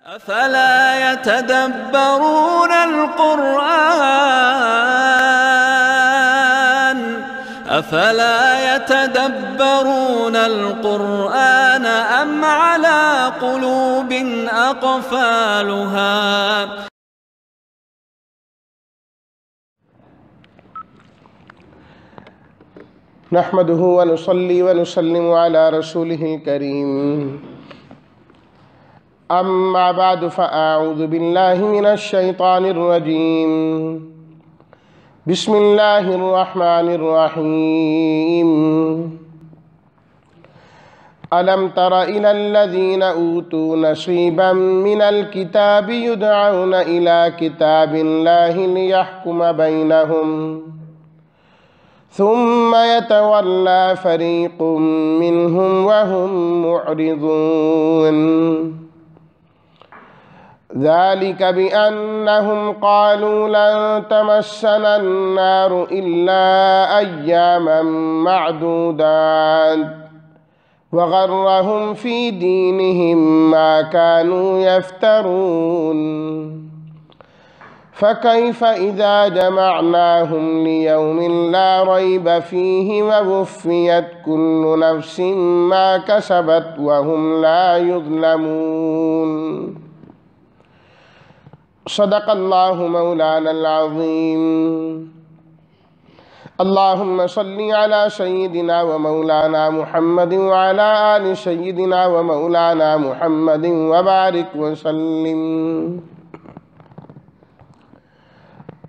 أفلا يتدبرون القرآن أم على قلوب أقفالها. نحمده ونصلي ونسلم على رسوله الكريم. أما بعد فأعوذ بالله من الشيطان الرجيم. بسم الله الرحمن الرحيم. ألم تر إلى الذين أوتوا نصيبا من الكتاب يدعون إلى كتاب الله ليحكم بينهم ثم يتولى فريق منهم وهم معرضون. ذلك بأنهم قالوا لن تمسنا النار إلا أياما معدودات وغرهم في دينهم ما كانوا يفترون. فكيف إذا جمعناهم ليوم لا ريب فيه ووفيت كل نفس ما كسبت وهم لا يظلمون. صدق الله مولانا العظيم. اللهم صل على سيدنا ومولانا محمد وعلى آل سيدنا ومولانا محمد وبارك وسلم.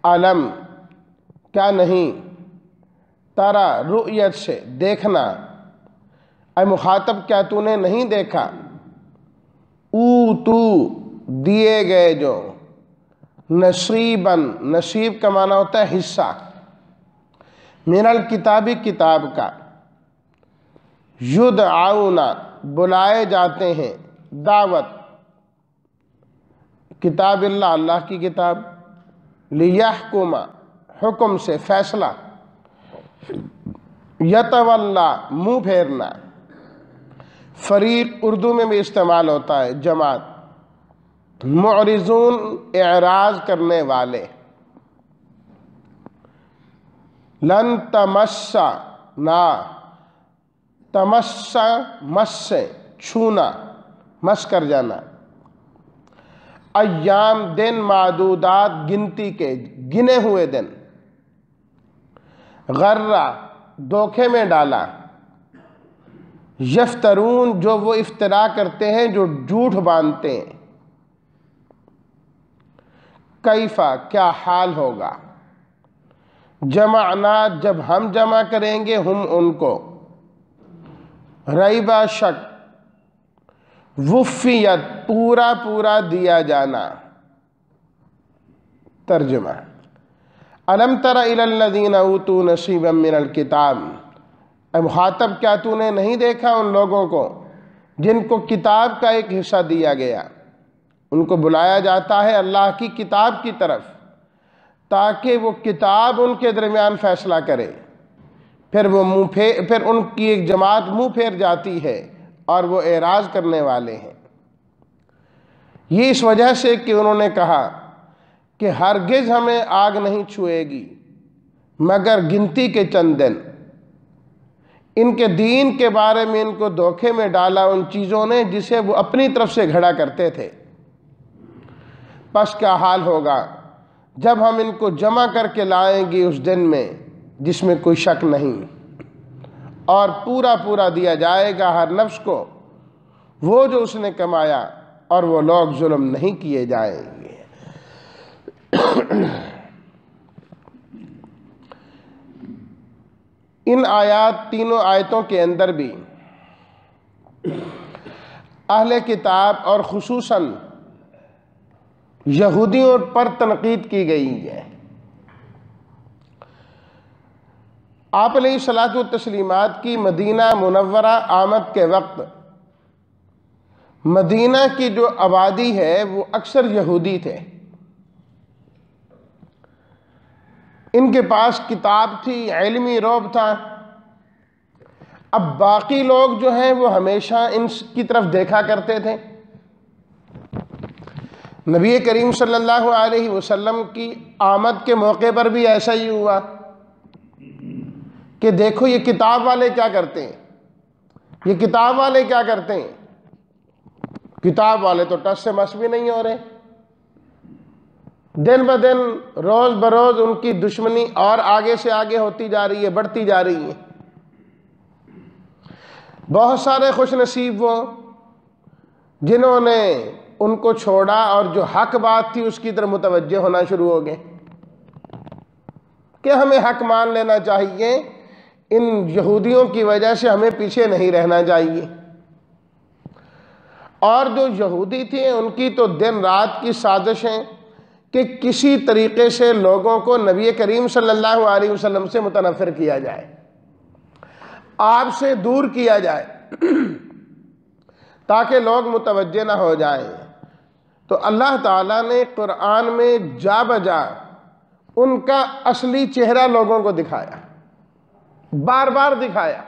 علم کیا نہیں، ترا رؤیت سے دیکھنا، اے مخاطب کیا تو نے نہیں دیکھا، تو دیے گئے جو نصیباً، نصیب کا معنی ہوتا ہے حصہ، من الکتابی کتاب کا، یدعون بلائے جاتے ہیں، دعوت، کتاب اللہ، اللہ کی کتاب، لیحکم حکم سے فیصلہ، یتولا منہ پھیرنا، فریق اردو میں بھی استعمال ہوتا ہے جماعت، معرضون اعراض کرنے والے، لن تمسا نا، تمسا مس سے چھونا، مس کر جانا، ایام دن معدودات گنتی کے، گنے ہوئے دن، غرہ دھوکے میں ڈالا، یفترون جو وہ افترا کرتے ہیں، جو جھوٹ باندھتے ہیں، کیفا کیا حال ہوگا، جمعنا جب ہم جمع کریں گے ہم ان کو، ریبہ شک، وفیت پورا پورا دیا جانا. ترجمہ: الم تر الی الذین اوتوا نصیبا من الکتاب، اے مخاطب کیا تو نے نہیں دیکھا ان لوگوں کو جن کو کتاب کا ایک حصہ دیا گیا. ان کو بلایا جاتا ہے اللہ کی کتاب کی طرف تاکہ وہ کتاب ان کے درمیان فیصلہ کرے. پھر ان کی ایک جماعت منہ پھیر جاتی ہے اور وہ اعراض کرنے والے ہیں. یہ اس وجہ سے کہ انہوں نے کہا کہ ہرگز ہمیں آگ نہیں چھوئے گی مگر گنتی کے چند دن. ان کے دین کے بارے میں ان کو دھوکے میں ڈالا ان چیزوں نے جسے وہ اپنی طرف سے گھڑا کرتے تھے. پس کیا حال ہوگا جب ہم ان کو جمع کر کے لائیں گے اس دن میں جس میں کوئی شک نہیں، اور پورا پورا دیا جائے گا ہر نفس کو وہ جو اس نے کمایا، اور وہ لوگ ظلم نہیں کیے جائیں گے. ان آیات، تینوں آیتوں کے اندر بھی اہل کتاب اور خصوصاً یہودیوں پر تنقید کی گئی ہے. آپ علیہ الصلاۃ والتسلیمات کی مدینہ منورہ آمد کے وقت مدینہ کی جو آبادی ہے وہ اکثر یہودی تھے. ان کے پاس کتاب تھی، علمی رعب تھا. اب باقی لوگ جو ہیں وہ ہمیشہ ان کی طرف دیکھا کرتے تھے. نبی کریم صلی اللہ علیہ وسلم کی آمد کے موقع پر بھی ایسا ہی ہوا کہ دیکھو یہ کتاب والے کیا کرتے ہیں، یہ کتاب والے کیا کرتے ہیں۔ کتاب والے تو ٹس سے مس بھی نہیں ہو رہے، دن بدن روز بروز ان کی دشمنی اور آگے سے آگے ہوتی جا رہی ہے، بڑھتی جا رہی ہے۔ بہت سارے خوش نصیب وہ جنہوں نے ان کو چھوڑا اور جو حق بات تھی اس کی طرف متوجہ ہونا شروع ہو گئے کہ ہمیں حق مان لینا چاہیے، ان یہودیوں کی وجہ سے ہمیں پیچھے نہیں رہنا چاہیے۔ اور جو یہودی تھے ان کی تو دن رات کی سازشیں کہ کسی طریقے سے لوگوں کو نبی کریم صلی اللہ علیہ وسلم سے متنفر کیا جائے، آپ سے دور کیا جائے تاکہ لوگ متوجہ نہ ہو جائیں۔ تو اللہ تعالیٰ نے قرآن میں جا بجا ان کا اصلی چہرہ لوگوں کو دکھایا، بار بار دکھایا،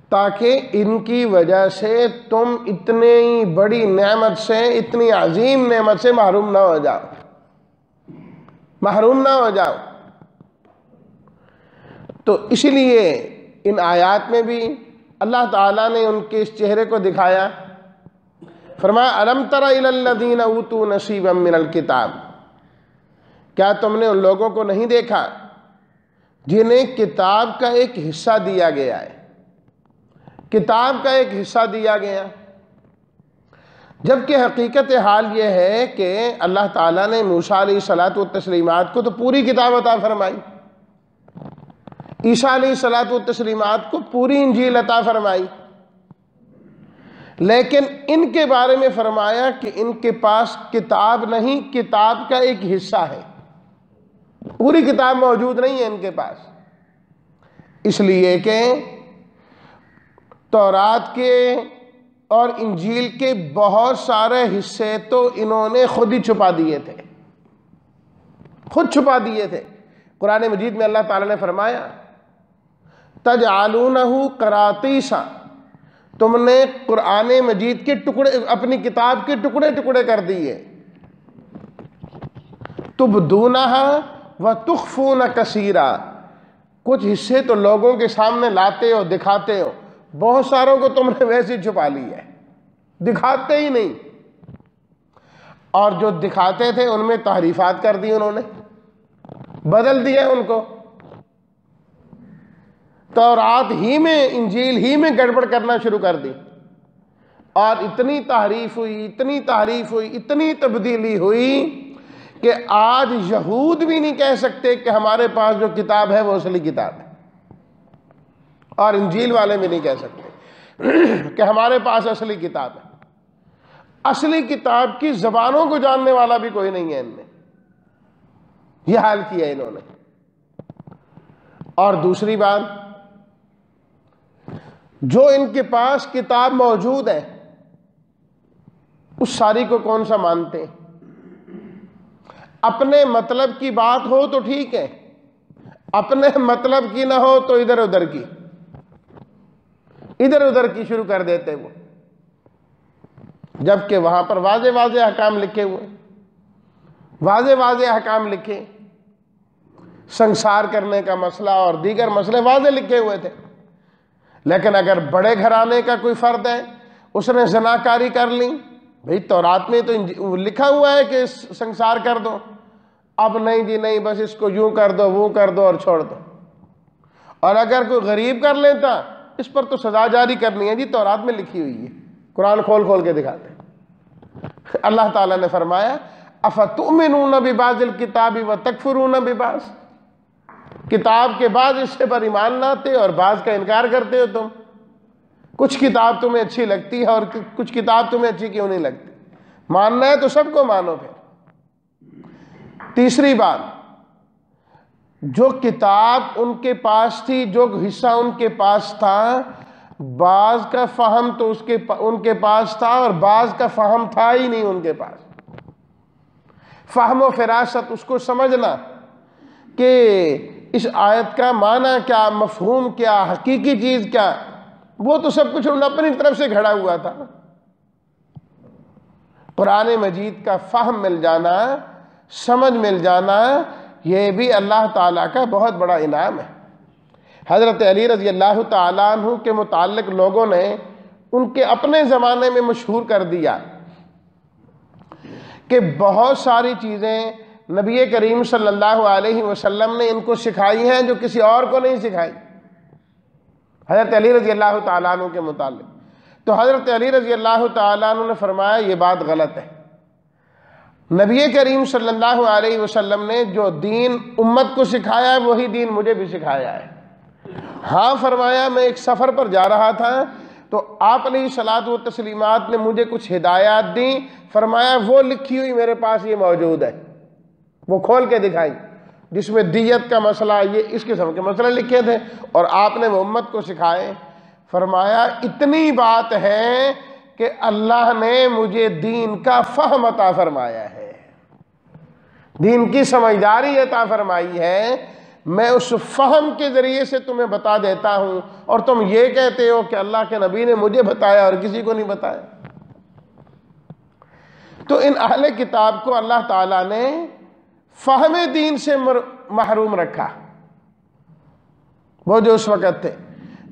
تاکہ ان کی وجہ سے تم اتنی بڑی نعمت سے، اتنی عظیم نعمت سے محروم نہ ہو جاؤ، محروم نہ ہو جاؤ۔ تو اسی لیے ان آیات میں بھی اللہ تعالیٰ نے ان کے اس چہرے کو دکھایا، فرمایا الم تر الی الذین اوتوا نصیبا من الکتاب، کیا تم نے ان لوگوں کو نہیں دیکھا جنہیں کتاب کا ایک حصہ دیا گیا ہے، کتاب کا ایک حصہ دیا گیا، جبکہ حقیقت حال یہ ہے کہ اللہ تعالیٰ نے موسیٰ علیہ الصلوۃ والتسلیمات کو تو پوری کتاب عطا فرمائی، عیسیٰ علیہ الصلوۃ والتسلیمات کو پوری انجیل عطا فرمائی، لیکن ان کے بارے میں فرمایا کہ ان کے پاس کتاب نہیں، کتاب کا ایک حصہ ہے، پوری کتاب موجود نہیں ہے ان کے پاس، اس لیے کہ تورات کے اور انجیل کے بہت سارے حصے تو انہوں نے خود ہی چھپا دیے تھے، خود چھپا دیے تھے۔ قرآن مجید میں اللہ تعالیٰ نے فرمایا تجعلونہ قراطیسا، تم نے قرآن مجید کے ٹکڑے، اپنی کتاب کے ٹکڑے ٹکڑے کر دیے، تبدونہا وتخفون کثیرا، کچھ حصے تو لوگوں کے سامنے لاتے ہو، دکھاتے ہو، بہت ساروں کو تم نے ویسے چھپا لی ہے، دکھاتے ہی نہیں، اور جو دکھاتے تھے ان میں تحریفات کر دی، انہوں نے بدل دیا ان کو، تورات ہی میں، انجیل ہی میں گڑبڑ کرنا شروع کر دی، اور اتنی تحریف ہوئی، اتنی تحریف ہوئی، اتنی تبدیلی ہوئی کہ آج یہود بھی نہیں کہہ سکتے کہ ہمارے پاس جو کتاب ہے وہ اصلی کتاب ہے، اور انجیل والے بھی نہیں کہہ سکتے کہ ہمارے پاس اصلی کتاب ہے۔ اصلی کتاب کی زبانوں کو جاننے والا بھی کوئی نہیں ہے ان میں، یہ حال کیا انہوں نے۔ اور دوسری بات، جو ان کے پاس کتاب موجود ہے اس ساری کو کون سا مانتے ہیں؟ اپنے مطلب کی بات ہو تو ٹھیک ہے، اپنے مطلب کی نہ ہو تو ادھر ادھر کی، ادھر ادھر کی شروع کر دیتے وہ، جبکہ وہاں پر واضح واضح احکام لکھے ہوئے، واضح واضح احکام لکھے، سنسار کرنے کا مسئلہ اور دیگر مسئلے واضح لکھے ہوئے تھے۔ لیکن اگر بڑے گھرانے کا کوئی فرد ہے، اس نے زناکاری کر لی، بھئی تورات میں تو لکھا ہوا ہے کہ سنسار کر دو، اب نہیں جی نہیں، بس اس کو یوں کر دو، وہ کر دو اور چھوڑ دو۔ اور اگر کوئی غریب کر لیتا، اس پر تو سزا جاری کرنی ہے جی، تورات میں لکھی ہوئی ہے، قرآن کھول کھول کے دکھاتے ہیں۔ اللہ تعالیٰ نے فرمایا افتؤمنون ببعض الکتاب وتکفرون ببعض، کتاب کے بعض حصے پر ایمان لاتے اور بعض کا انکار کرتے ہو تم، کچھ کتاب تمہیں اچھی لگتی ہے اور کچھ کتاب تمہیں اچھی کیوں نہیں لگتی، ماننا ہے تو سب کو مانو۔ پھر تیسری بات، جو کتاب ان کے پاس تھی، جو حصہ ان کے پاس تھا، بعض کا فہم تو ان کے پاس تھا اور بعض کا فہم تھا ہی نہیں ان کے پاس۔ فہم و فراست، اس کو سمجھنا کہ اس آیت کا معنی کیا، مفہوم کیا، حقیقی چیز کیا، وہ تو سب کچھ انہوں نے اپنی طرف سے گھڑا ہوا تھا۔ قرآن مجید کا فہم مل جانا، سمجھ مل جانا، یہ بھی اللہ تعالیٰ کا بہت بڑا انعام ہے۔ حضرت علی رضی اللہ تعالیٰ عنہ کے متعلق لوگوں نے ان کے اپنے زمانے میں مشہور کر دیا کہ بہت ساری چیزیں نبی کریم صلی اللہ علیہ وسلم نے ان کو سکھائی ہیں جو کسی اور کو نہیں سکھائی، حضرت علی رضی اللہ تعالیٰ عنہ کے متعلق۔ تو حضرت علی رضی اللہ تعالیٰ عنہ نے فرمایا یہ بات غلط ہے، نبی کریم صلی اللہ علیہ وسلم نے جو دین امت کو سکھایا ہے وہی دین مجھے بھی سکھایا ہے۔ ہاں فرمایا میں ایک سفر پر جا رہا تھا تو آپ علیہ الصلوۃ والتسلیمات نے مجھے کچھ ہدایات دیں، فرمایا وہ لکھی ہوئی میرے پاس یہ موجود ہے، وہ کھول کے دکھائی جس میں دیت کا مسئلہ، یہ اس قسم کے مسئلے لکھے تھے اور آپ نے وہ امت کو سکھائے۔ فرمایا اتنی بات ہے کہ اللہ نے مجھے دین کا فہم عطا فرمایا ہے، دین کی سمجھداری عطا فرمائی ہے، میں اس فہم کے ذریعے سے تمہیں بتا دیتا ہوں اور تم یہ کہتے ہو کہ اللہ کے نبی نے مجھے بتایا اور کسی کو نہیں بتایا۔ تو ان اہل کتاب کو اللہ تعالیٰ نے فہم دین سے محروم رکھا، وہ جو اس وقت تھے۔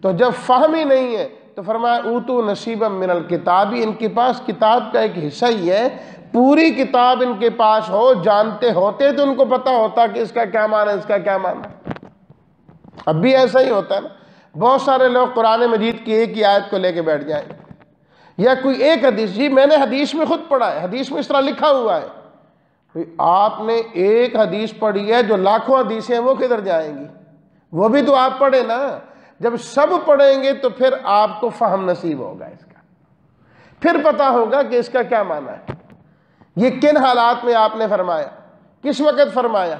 تو جب فہم ہی نہیں ہے تو فرمایا اوتو نصیبا من الکتاب، ان کے پاس کتاب کا ایک حصہ ہی ہے، پوری کتاب ان کے پاس ہو، جانتے ہوتے تو ان کو پتا ہوتا کہ اس کا کیا معنی ہے، اس کا کیا معنی ہے۔ اب بھی ایسا ہی ہوتا ہے نا، بہت سارے لوگ قرآن مجید کی ایک ہی آیت کو لے کے بیٹھ جائیں، یا کوئی ایک حدیث، جی میں نے حدیث میں خود پڑھا ہے، حدیث میں اس طرح لکھا ہوا ہے۔ آپ نے ایک حدیث پڑھی ہے، جو لاکھوں حدیثیں ہیں وہ کدھر جائیں گی؟ وہ بھی تو آپ پڑھیں نا۔ جب سب پڑھیں گے تو پھر آپ کو فہم نصیب ہوگا اس کا، پھر پتا ہوگا کہ اس کا کیا معنی ہے، یہ کن حالات میں آپ نے فرمایا، کس وقت فرمایا۔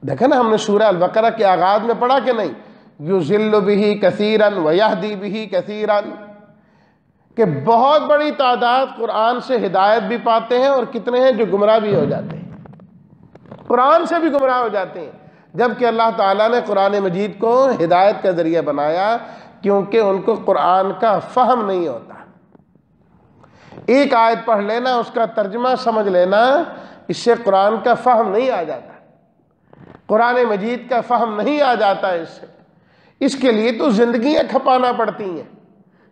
دیکھیں نا، ہم نے سورہ البقرہ کے آغاز میں پڑھا کہ نہیں، یضل بہ کثیرا ویہدی بہ کثیرا، کہ بہت بڑی تعداد قرآن سے ہدایت بھی پاتے ہیں اور کتنے ہیں جو گمراہ بھی ہو جاتے ہیں، قرآن سے بھی گمراہ ہو جاتے ہیں، جبکہ اللہ تعالیٰ نے قرآن مجید کو ہدایت کا ذریعہ بنایا، کیونکہ ان کو قرآن کا فہم نہیں ہوتا۔ ایک آیت پڑھ لینا، اس کا ترجمہ سمجھ لینا، اس سے قرآن کا فہم نہیں آ جاتا، قرآن مجید کا فہم نہیں آ جاتا اس سے۔ اس کے لیے تو زندگیاں کھپانا پڑتی ہیں،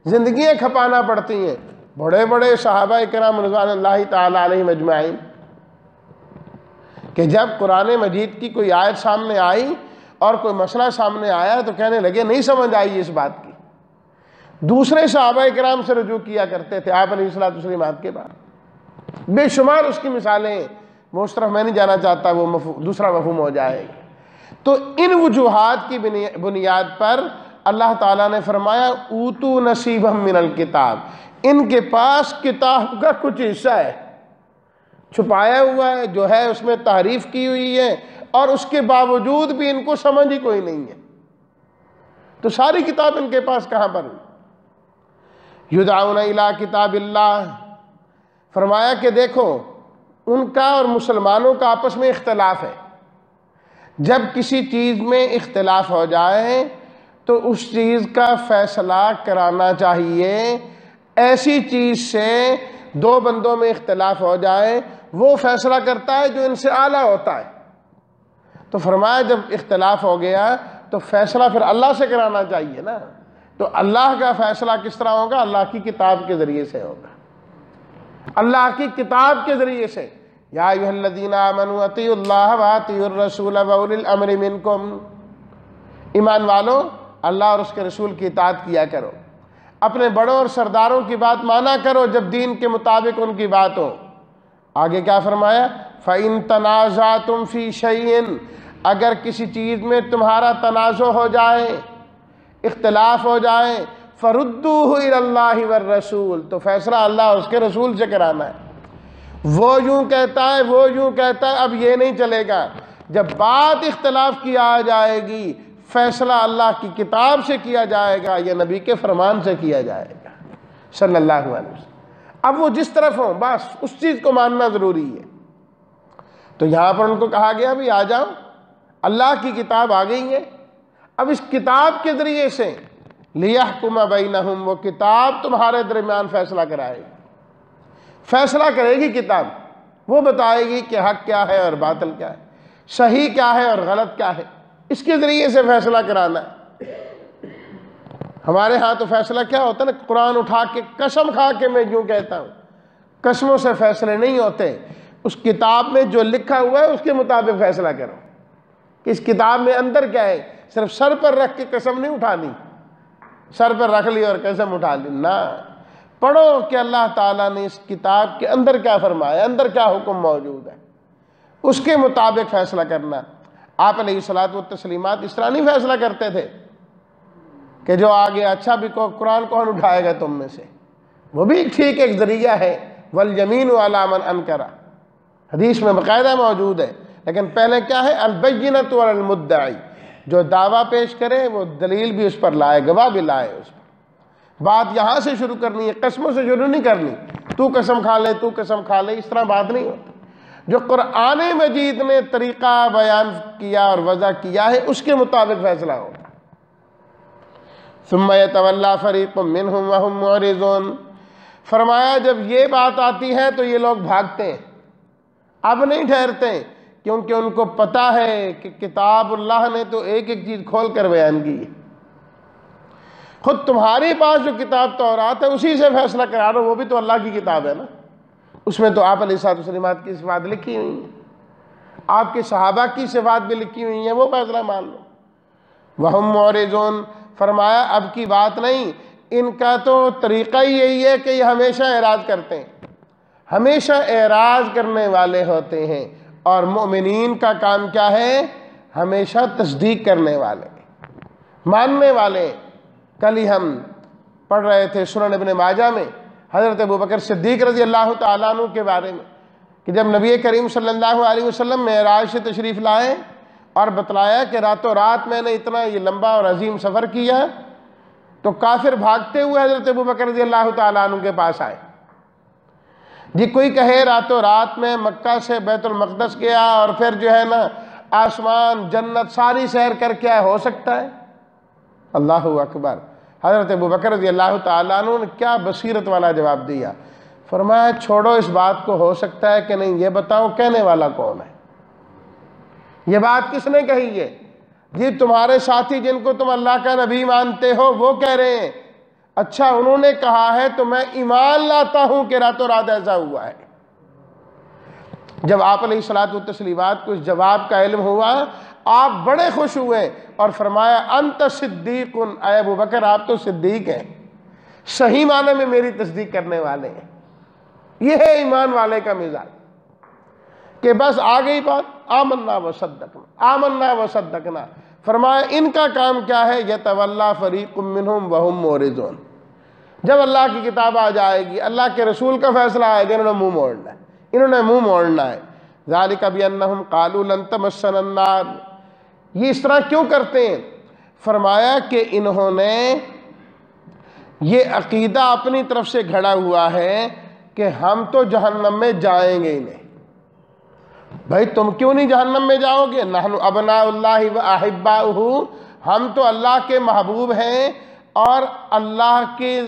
زندگیاں کھپانا پڑتی ہیں۔ بڑے بڑے صحابہ کرام رضوان اللہ تعالی علیہم اجمعین، کہ جب قرآن مجید کی کوئی آیت سامنے آئی اور کوئی مسئلہ سامنے آیا تو کہنے لگے نہیں سمجھ آئی اس بات کی، دوسرے صحابہ کرام سے رجوع کیا کرتے تھے آپ علیہ الصلوۃ والسلام کے بعد۔ بے شمار اس کی مثالیں، وہ اس طرف میں نہیں جانا چاہتا، وہ دوسرا مفہوم ہو جائے گا۔ تو ان وجوہات کی بنیاد پر اللہ تعالیٰ نے فرمایا اوتو نصیبا من الکتاب، ان کے پاس کتاب کا کچھ حصہ ہے، چھپایا ہوا ہے، جو ہے اس میں تحریف کی ہوئی ہے، اور اس کے باوجود بھی ان کو سمجھ ہی کوئی نہیں ہے۔ تو ساری کتاب ان کے پاس کہاں پر ہوئی؟ یدعون الی کتاب اللہ، فرمایا کہ دیکھو ان کا اور مسلمانوں کا آپس میں اختلاف ہے، جب کسی چیز میں اختلاف ہو جائے تو اس چیز کا فیصلہ کرانا چاہیے۔ ایسی چیز سے دو بندوں میں اختلاف ہو جائے، وہ فیصلہ کرتا ہے جو ان سے اعلیٰ ہوتا ہے۔ تو فرمایا جب اختلاف ہو گیا تو فیصلہ پھر اللہ سے کرانا چاہیے نا۔ تو اللہ کا فیصلہ کس طرح ہوگا؟ اللہ کی کتاب کے ذریعے سے ہوگا، اللہ کی کتاب کے ذریعے سے۔ یا ایھا الذین آمنوا اطیعوا اللہ واطیعوا الرسول واولی الامر منکم، ایمان والو اللہ اور اس کے رسول کی اطاعت کیا کرو، اپنے بڑوں اور سرداروں کی بات مانا کرو جب دین کے مطابق ان کی بات ہو۔ آگے کیا فرمایا؟ فَإِن تَنَازَعْتُمْ فِي شَيْءٍ، اگر کسی چیز میں تمہارا تنازع ہو جائے، اختلاف ہو جائے، فَرُدُّوهُ إِلَى اللَّهِ وَالرَّسُولِ، تو فیصلہ اللہ اور اس کے رسول سے کرانا ہے۔ وہ یوں کہتا ہے، وہ یوں کہتا ہے، اب یہ نہیں چلے گا۔ جب بات اختلاف کی آ جائے گی، فیصلہ اللہ کی کتاب سے کیا جائے گا یا نبی کے فرمان سے کیا جائے گا صلی اللہ علیہ وسلم۔ اب وہ جس طرف ہوں بس اس چیز کو ماننا ضروری ہے۔ تو یہاں پر ان کو کہا گیا بھی آ جاؤ، اللہ کی کتاب آ گئی ہے، اب اس کتاب کے ذریعے سے لِيَحْكُمَ بَيْنَهُمْ، وہ کتاب تمہارے درمیان فیصلہ کرائے گی۔ فیصلہ کرے گی کتاب، وہ بتائے گی کہ حق کیا ہے اور باطل کیا ہے، صحیح کیا ہے اور غلط کیا ہے، اس کے ذریعے سے فیصلہ کرانا ہے۔ ہمارے ہاں تو فیصلہ کیا ہوتا ہے نا، قرآن اٹھا کے قسم کھا کے میں یوں کہتا ہوں، قسموں سے فیصلے نہیں ہوتے، اس کتاب میں جو لکھا ہوا ہے اس کے مطابق فیصلہ کرو کہ اس کتاب میں اندر کیا ہے۔ صرف سر پر رکھ کے قسم نہیں اٹھانی، سر پر رکھ لی اور قسم اٹھا لی، نہ، پڑھو کہ اللہ تعالیٰ نے اس کتاب کے اندر کیا فرمایا، اندر کیا حکم موجود ہے، اس کے مطابق فیصلہ کرنا۔ آپ علیہ الصلوۃ والتسلیمات اس طرح نہیں فیصلہ کرتے تھے کہ جو آگے اچھا بھی قرآن کون اٹھائے گا تم میں سے، وہ بھی ٹھیک ایک ذریعہ ہے، والیمین علی من انکر، حدیث میں باقاعدہ موجود ہے، لیکن پہلے کیا ہے، البینۃ علی المدعی، جو دعویٰ پیش کرے وہ دلیل بھی اس پر لائے، گواہ بھی لائے اس پر۔ بات یہاں سے شروع کرنی ہے، قسموں سے شروع نہیں کرنی، تو قسم کھا لے تو قسم کھا لے، اس طرح بات نہیں ہوتی۔ جو قرآن مجید نے طریقہ بیان کیا اور وضع کیا ہے اس کے مطابق فیصلہ ہوگا۔ ثم یتولی فریق منہم وہم معرضون، فرمایا جب یہ بات آتی ہے تو یہ لوگ بھاگتے ہیں، اب نہیں ٹھہرتے، کیونکہ ان کو پتہ ہے کہ کتاب اللہ نے تو ایک ایک چیز کھول کر بیان کی ہے۔ خود تمہارے پاس جو کتاب تورات ہے اسی سے فیصلہ کرا رہا، وہ بھی تو اللہ کی کتاب ہے نا، اس میں تو آپ علیہ الصلوۃ والتسلیمات کی صفات لکھی ہوئی ہیں، آپ کے صحابہ کی صفات بھی لکھی ہوئی ہیں، وہ فیصلہ مان لو۔ وہم معرضون، فرمایا اب کی بات نہیں، ان کا تو طریقہ ہی یہی ہے کہ یہ ہمیشہ اعراض کرتے ہیں، ہمیشہ اعراض کرنے والے ہوتے ہیں، اور مومنین کا کام کیا ہے، ہمیشہ تصدیق کرنے والے، ماننے والے۔ کل ہی ہم پڑھ رہے تھے سنن ابن ماجہ میں حضرت ابوبکر صدیق رضی اللہ تعالیٰ عنہ کے بارے میں، کہ جب نبی کریم صلی اللہ علیہ وسلم معراج سے تشریف لائے اور بتلایا کہ راتوں رات میں نے اتنا یہ لمبا اور عظیم سفر کیا، تو کافر بھاگتے ہوئے حضرت ابوبکر رضی اللہ تعالیٰ عنہ کے پاس آئے۔ جی کوئی کہے راتوں رات میں مکہ سے بیت المقدس گیا اور پھر جو ہے نا آسمان جنت ساری سیر کر کے آئے، ہو سکتا ہے؟ اللہ اکبر۔ حضرت ابوبکر رضی اللہ تعالیٰ عنہ نے کیا بصیرت والا جواب دیا، فرمایا چھوڑو اس بات کو، ہو سکتا ہے کہ نہیں، یہ بتاؤ کہنے والا کون ہے، یہ بات کس نے کہی ہے؟ جی تمہارے ساتھی جن کو تم اللہ کا نبی مانتے ہو وہ کہہ رہے ہیں۔ اچھا انہوں نے کہا ہے تو میں ایمان لاتا ہوں کہ راتوں رات ایسا ہوا ہے۔ جب آپ علیہ الصلوۃ والتسلیمات کو اس جواب کا علم ہوا آپ بڑے خوش ہوئے اور فرمایا انت صدیق، اے ابوبکر آپ تو صدیق ہیں، صحیح معنی میں میری تصدیق کرنے والے ہیں۔ یہ ہے ایمان والے کا مزاج کہ بس آ گئی بات، آمنا وصدقنا، آمنا وصدقنا۔ فرمایا ان کا کام کیا ہے، یتولی فریق منہم وہم معرضون، جب اللہ کی کتاب آ جائے گی، اللہ کے رسول کا فیصلہ آئے گا، انہوں نے منہ موڑنا ہے، انہوں نے منہ موڑنا ہے۔ ذالک بانہم قالوا لن تمسنا النار، یہ اس طرح کیوں کرتے ہیں؟ فرمایا کہ انہوں نے یہ عقیدہ اپنی طرف سے گھڑا ہوا ہے کہ ہم تو جہنم میں جائیں گے ہی نہیں۔ بھائی تم کیوں نہیں جہنم میں جاؤ گے؟ نحن ابناء اللہ و احباؤہ، ہم تو اللہ کے محبوب ہیں اور اللہ کے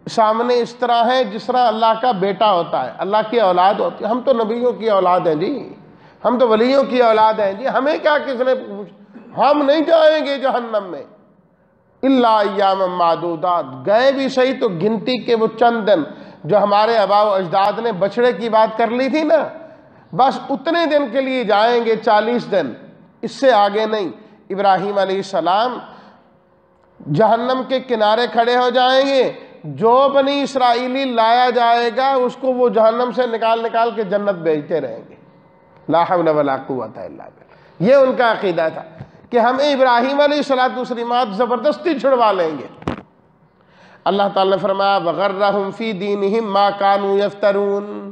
سامنے اس طرح ہے جس طرح اللہ کا بیٹا ہوتا ہے، اللہ کی اولاد ہوتی ہے۔ ہم تو نبیوں کی اولاد ہیں جی، ہم تو ولیوں کی اولاد ہیں جی، ہمیں کیا کس نے پوچھ، ہم نہیں جائیں گے جہنم میں الا ایام معدودات، گئے بھی صحیح تو گنتی کے وہ چند دن جو ہمارے آباء و اجداد نے بچڑے کی بات کر لی تھی نا، بس اتنے دن کے لیے جائیں گے، 40 دن، اس سے آگے نہیں۔ ابراہیم علیہ السلام جہنم کے کنارے کھڑے ہو جائیں گے، جو بنی اسرائیلی لایا جائے گا اس کو وہ جہنم سے نکال کے جنت بھیجتے رہیں گے، لا حول ولا قوت الا باللہ۔ یہ ان کا عقیدہ تھا کہ ہمیں ابراہیم علیہ الصلوۃ والتسلیمات زبردستی چھڑوا لیں گے۔ اللہ تعالیٰ نے فرمایا وغرہم فی دینہم ما کانوا یفترون،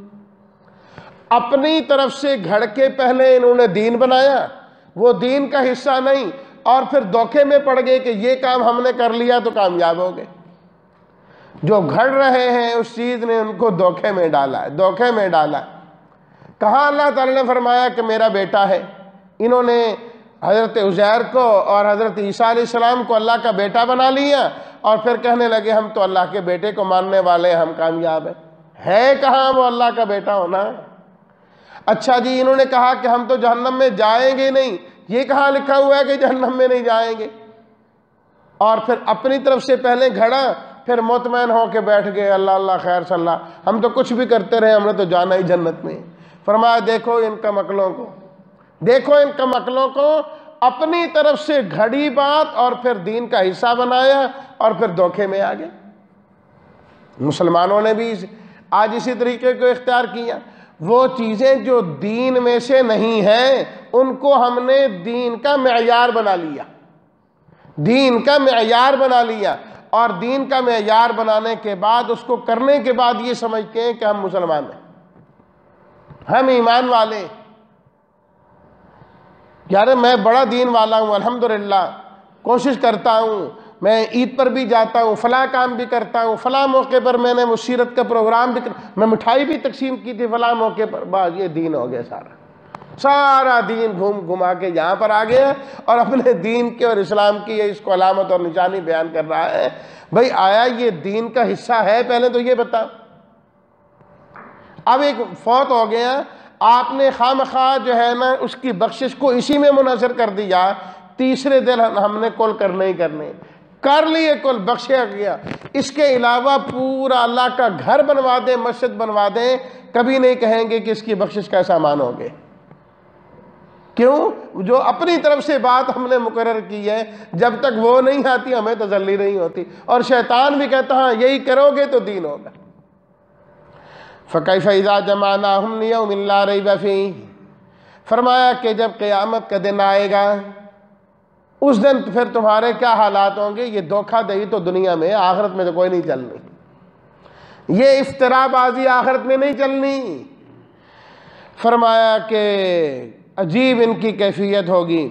اپنی طرف سے گھڑ کے پہلے انہوں نے دین بنایا، وہ دین کا حصہ نہیں، اور پھر دھوکے میں پڑ گئے کہ یہ کام ہم نے کر لیا تو کامیاب ہو گئے۔ جو گھڑ رہے ہیں اس چیز نے ان کو دھوکے میں ڈالا ہے، دھوکے میں ڈالا ہے۔ کہاں اللہ تعالیٰ نے فرمایا کہ میرا بیٹا ہے؟ انہوں نے حضرت عزیر کو اور حضرت عیسیٰ علیہ السلام کو اللہ کا بیٹا بنا لیا اور پھر کہنے لگے ہم تو اللہ کے بیٹے کو ماننے والے ہیں، ہم کامیاب ہیں۔ ہے کہاں وہ اللہ کا بیٹا ہونا؟ اچھا جی انہوں نے کہا کہ ہم تو جہنم میں جائیں گے نہیں، یہ کہاں لکھا ہوا ہے کہ جہنم میں نہیں جائیں گے؟ اور پھر اپنی طرف سے پہلے گھڑا، پھر مطمئن ہو کے بیٹھ گئے، اللہ اللہ خیر صلی اللہ، ہم تو کچھ بھی کرتے رہے، ہم نے تو جانا ہی جنت میں۔ فرمایا دیکھو ان کم عقلوں کو، دیکھو ان کم عقلوں کو، اپنی طرف سے گھڑی بات اور پھر دین کا حصہ بنایا اور پھر دھوکے میں آ گئے۔ مسلمانوں نے بھی آج اسی طریقے کو اختیار کیا، وہ چیزیں جو دین میں سے نہیں ہیں ان کو ہم نے دین کا معیار بنا لیا، دین کا معیار بنا لیا، اور دین کا معیار بنانے کے بعد اس کو کرنے کے بعد یہ سمجھتے ہیں کہ ہم مسلمان ہیں، ہم ایمان والے ہیں۔ یار میں بڑا دین والا ہوں، الحمدللہ کوشش کرتا ہوں، میں عید پر بھی جاتا ہوں، فلاں کام بھی کرتا ہوں، فلاں موقع پر میں نے مشیرت کا پروگرام بھی میں مٹھائی بھی تقسیم کی تھی فلاں موقع پر، بس یہ دین ہو گیا، سارا دین گھوم گھما کے یہاں پر آ گیا اور اپنے دین کے اور اسلام کی اس کو علامت اور نشانی بیان کر رہا ہے۔ بھئی آیا یہ دین کا حصہ ہے؟ پہلے تو یہ بتا۔ اب ایک فوت ہو گیا، آپ نے خواہ جو ہے نا اس کی بخشش کو اسی میں منحصر کر دیا، تیسرے دن ہم نے کل کرنے ہی کرنے، کر لیے کل، بخشیا گیا، اس کے علاوہ پورا اللہ کا گھر بنوا دیں، مسجد بنوا دیں، کبھی نہیں کہیں گے کہ اس کی بخشش کا سامان ہوگے۔ کیوں؟ جو اپنی طرف سے بات ہم نے مقرر کی ہے، جب تک وہ نہیں آتی ہمیں تسلی نہیں ہوتی، اور شیطان بھی کہتا ہاں یہی کرو گے تو دین ہوگا۔ فَكَيْفَ إِذَا جَمَعْنَاهُمْ لِيَوْمٍ لَا رَيْبَ فِيهِ، فرمایا کہ جب قیامت کا دن آئے گا اس دن پھر تمہارے کیا حالات ہوں گے؟ یہ دھوکہ دہی تو دنیا میں، آخرت میں تو کوئی نہیں چلنی، یہ افترا بازی آخرت میں نہیں چلنی۔ فرمایا کہ عجیب ان کی کیفیت ہوگی،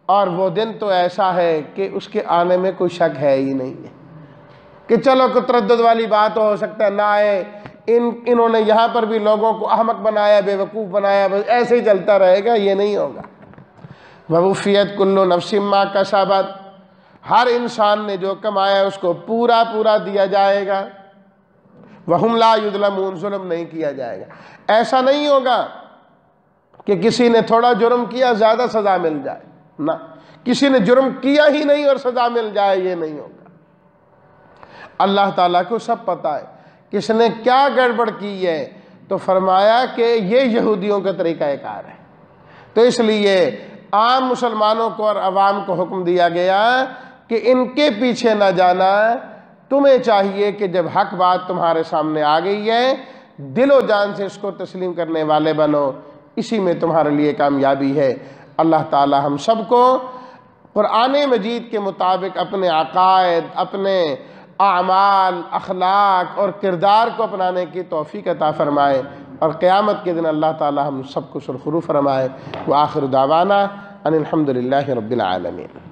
اور وہ دن تو ایسا ہے کہ اس کے آنے میں کوئی شک ہے ہی نہیں ہے کہ چلو کوئی تردد والی بات ہو سکتا ہے نہ آئے، انہوں نے یہاں پر بھی لوگوں کو احمق بنایا، بے وقوف بنایا، بس ایسے ہی چلتا رہے گا، یہ نہیں ہوگا۔ وَوُفِّيَتْ كُلُّ نَفْسٍ مَا كَسَبَتْ، ہر انسان نے جو کمایا اس کو پورا پورا دیا جائے گا۔ وَهُمْ لَا يُظْلَمُونَ، ظلم نہیں کیا جائے گا۔ ایسا نہیں ہوگا کہ کسی نے تھوڑا جرم کیا زیادہ سزا مل جائے، نہ، کسی نے جرم کیا ہی نہیں اور سزا مل جائے، یہ نہیں ہوگا۔ اللہ تعالیٰ کو سب پتہ ہے کس نے کیا گڑبڑ کی ہے، تو فرمایا کہ یہ یہودیوں کا طریقہ کار ہے، تو اس لیے عام مسلمانوں کو اور عوام کو حکم دیا گیا کہ ان کے پیچھے نہ جانا، تمہیں چاہیے کہ جب حق بات تمہارے سامنے آ گئی ہے دل و جان سے اس کو تسلیم کرنے والے بنو، اسی میں تمہارے لیے کامیابی ہے۔ اللہ تعالی ہم سب کو قرآن مجید کے مطابق اپنے عقائد، اپنے اعمال، اخلاق اور کردار کو اپنانے کی توفیق عطا فرمائے، اور قیامت کے دن اللہ تعالی ہم سب کو سرخرو فرمائے۔ وآخر دعوانا ان الحمد للہ رب العالمین۔